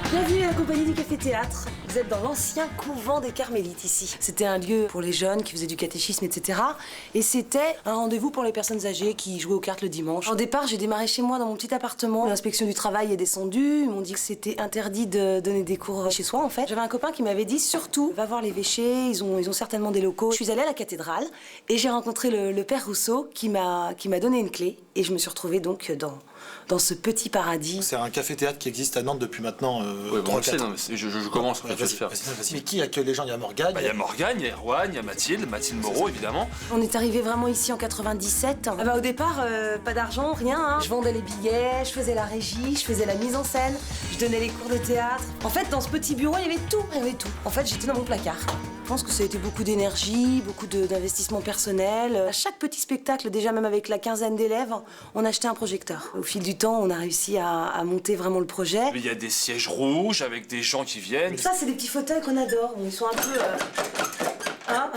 Bienvenue à la compagnie du Café Théâtre. Vous êtes dans l'ancien couvent des Carmélites ici. C'était un lieu pour les jeunes qui faisaient du catéchisme, etc. Et c'était un rendez-vous pour les personnes âgées qui jouaient aux cartes le dimanche. Au départ, j'ai démarré chez moi dans mon petit appartement. L'inspection du travail est descendue. Ils m'ont dit que c'était interdit de donner des cours chez soi, en fait. J'avais un copain qui m'avait dit, surtout, va voir l'évêché, ils ont certainement des locaux. Je suis allée à la cathédrale et j'ai rencontré le père Rousseau qui m'a donné une clé. Et je me suis retrouvée donc dans ce petit paradis. C'est un café-théâtre qui existe à Nantes depuis maintenant oui, bon, on le sait, non, mais je commence à le faire. Mais qui accueille les gens? Il y a Morgane. Il y a Morgane, il y a Erwan, il y a Mathilde Moreau, évidemment. On est arrivé vraiment ici en 97. Au départ, pas d'argent, rien. Hein. Je vendais les billets, je faisais la régie, je faisais la mise en scène, je donnais les cours de théâtre. En fait, dans ce petit bureau, il y avait tout. En fait, j'étais dans mon placard. Je pense que ça a été beaucoup d'énergie, beaucoup d'investissement personnel. À chaque petit spectacle, déjà même avec la quinzaine d'élèves, on achetait un projecteur. Au fil du temps, on a réussi à monter vraiment le projet. Il y a des sièges rouges avec des gens qui viennent. Ça, c'est des petits fauteuils qu'on adore. Ils sont un peu... Hein.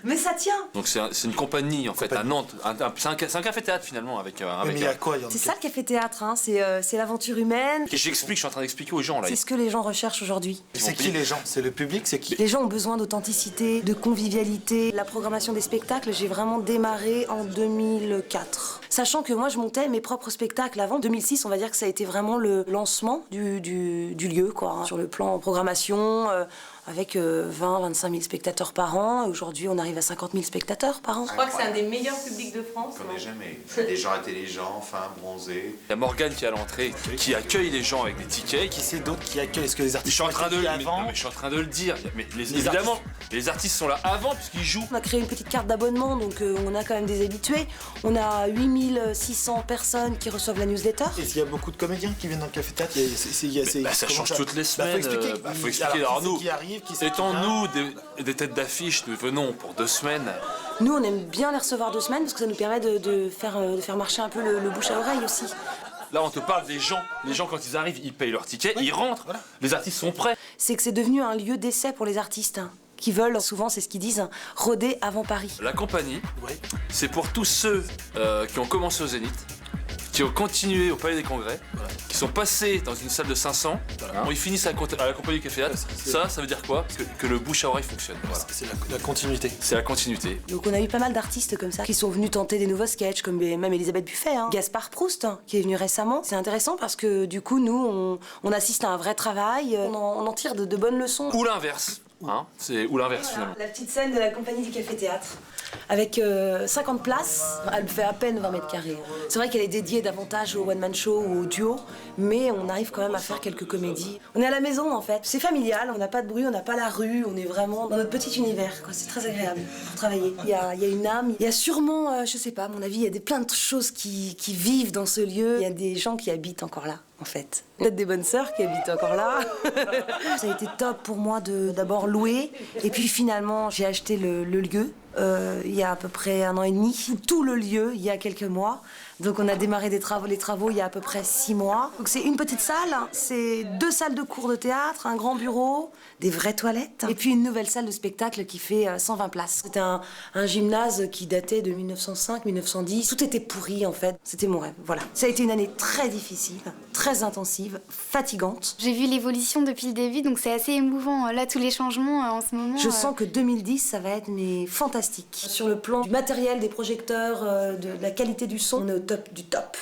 Mais ça tient. Donc c'est une compagnie en fait à Nantes. C'est un café-théâtre finalement avec mais il y a quoi? C'est ça le café-théâtre, hein. C'est l'aventure humaine. Et je suis en train d'expliquer aux gens là. C'est ce que les gens recherchent aujourd'hui. C'est qui les gens? C'est le public? C'est qui? Les gens ont besoin d'authenticité, de convivialité. La programmation des spectacles, j'ai vraiment démarré en 2004. Sachant que moi je montais mes propres spectacles avant. 2006, on va dire que ça a été vraiment le lancement du lieu, quoi. Hein. Sur le plan programmation, avec 20-25 000 spectateurs par an. Aujourd'hui, on arrive à 50 000 spectateurs par an. Je crois que c'est un des meilleurs publics de France. On connaît jamais. Des gens intelligents, fins, bronzés. Il y a Morgane qui est à l'entrée, qui accueille les gens avec des tickets. Qui c'est d'autres qui accueillent? Est-ce que les artistes Je suis en train de avant? je suis en train de le dire. Mais évidemment, les artistes sont là avant puisqu'ils jouent. On a créé une petite carte d'abonnement, donc on a quand même des habitués. On a 8600 personnes qui reçoivent la newsletter. Est-ce qu'il y a beaucoup de comédiens qui viennent dans le café-théâtre? Ça change toutes les semaines. Faut expliquer. Alors nous, qui arrive, qui étant-nous des têtes d'affiche, nous venons pour 2 semaines. Nous, on aime bien les recevoir 2 semaines parce que ça nous permet de faire marcher un peu le bouche à oreille aussi. Là, on te parle des gens. Les gens, quand ils arrivent, ils payent leur ticket, ils rentrent. Voilà. Les artistes sont prêts. C'est que c'est devenu un lieu d'essai pour les artistes. Hein, qui veulent, souvent, c'est ce qu'ils disent, hein, rôder avant Paris. La compagnie, c'est pour tous ceux qui ont commencé au Zénith, qui ont continué au Palais des Congrès, qui sont passés dans une salle de 500, ils finissent à la compagnie du Café Théâtre. Ça veut dire quoi? que le bouche à oreille fonctionne. Voilà. C'est la continuité. C'est la continuité. Donc on a eu pas mal d'artistes comme ça qui sont venus tenter des nouveaux sketchs, comme même Elisabeth Buffet, hein. Gaspard Proust, hein, qui est venu récemment. C'est intéressant parce que du coup, nous, on assiste à un vrai travail, on en tire de bonnes leçons. Ou l'inverse. Hein, ou l'inverse finalement. La petite scène de la compagnie du Café Théâtre. Avec 50 places, elle fait à peine 20 mètres carrés. C'est vrai qu'elle est dédiée davantage au one-man show ou au duo, mais on arrive quand même à faire quelques comédies. On est à la maison en fait, c'est familial, on n'a pas de bruit, on n'a pas la rue, on est vraiment dans notre petit univers. C'est très agréable pour travailler. Il y a une âme, il y a sûrement, je sais pas, à mon avis, il y a plein de choses qui vivent dans ce lieu. Il y a des gens qui habitent encore là. En fait. Peut-être des bonnes sœurs qui habitent encore là. Ça a été top pour moi de d'abord louer. Et puis finalement, j'ai acheté le lieu il y a à peu près 1 an et demi. Tout le lieu, il y a quelques mois. Donc on a démarré les travaux il y a à peu près 6 mois. Donc c'est une petite salle, c'est 2 salles de cours de théâtre, un grand bureau, des vraies toilettes. Et puis une nouvelle salle de spectacle qui fait 120 places. C'était un gymnase qui datait de 1905-1910. Tout était pourri en fait. C'était mon rêve, voilà. Ça a été une année très difficile, très intensive, fatigante. J'ai vu l'évolution depuis le début, donc c'est assez émouvant. Là, tous les changements en ce moment. Je sens que 2010, ça va être fantastique. Sur le plan du matériel, des projecteurs, de la qualité du son, on est au top du top.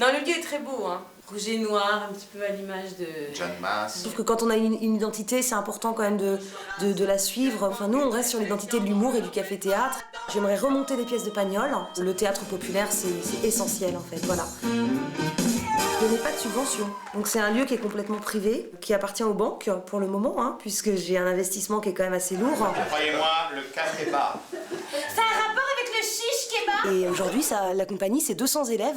Non, le lieu est très beau, hein. Rouge et noir, un petit peu à l'image de... John Mass. Je trouve que quand on a une identité, c'est important quand même de la suivre. Enfin, nous, on reste sur l'identité de l'humour et du café-théâtre. J'aimerais remonter des pièces de Pagnol. Le théâtre populaire, c'est essentiel, en fait, voilà. Je n'ai pas de subvention. Donc c'est un lieu qui est complètement privé, qui appartient aux banques pour le moment, hein, puisque j'ai un investissement qui est quand même assez lourd. Croyez-moi, le café bar. Ça a un rapport avec Et aujourd'hui, la compagnie, c'est 200 élèves,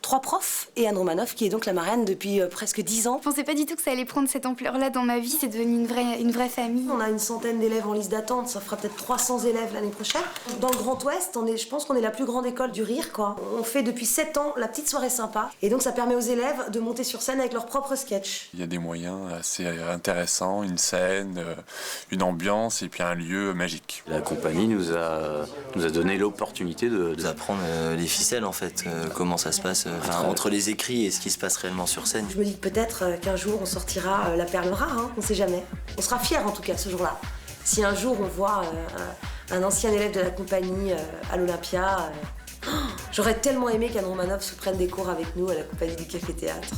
3 profs et Anne Romanoff, qui est donc la marraine depuis presque 10 ans. Je pensais pas du tout que ça allait prendre cette ampleur-là dans ma vie. C'est devenu une vraie famille. On a une centaine d'élèves en liste d'attente, ça fera peut-être 300 élèves l'année prochaine. Dans le Grand Ouest, je pense qu'on est la plus grande école du rire, quoi. On fait depuis 7 ans la petite soirée sympa. Et donc ça permet aux élèves de monter sur scène avec leurs propres sketchs. Il y a des moyens assez intéressants, une scène, une ambiance et puis un lieu magique. La compagnie nous a donné l'opportunité d'apprendre les ficelles en fait, comment ça se passe entre les écrits et ce qui se passe réellement sur scène. Je me dis que peut-être qu'un jour on sortira la perle rare, hein, on sait jamais. On sera fiers en tout cas ce jour-là. Si un jour on voit un ancien élève de la compagnie à l'Olympia, j'aurais tellement aimé qu'Anne Romanoff se prenne des cours avec nous à la compagnie du Café Théâtre.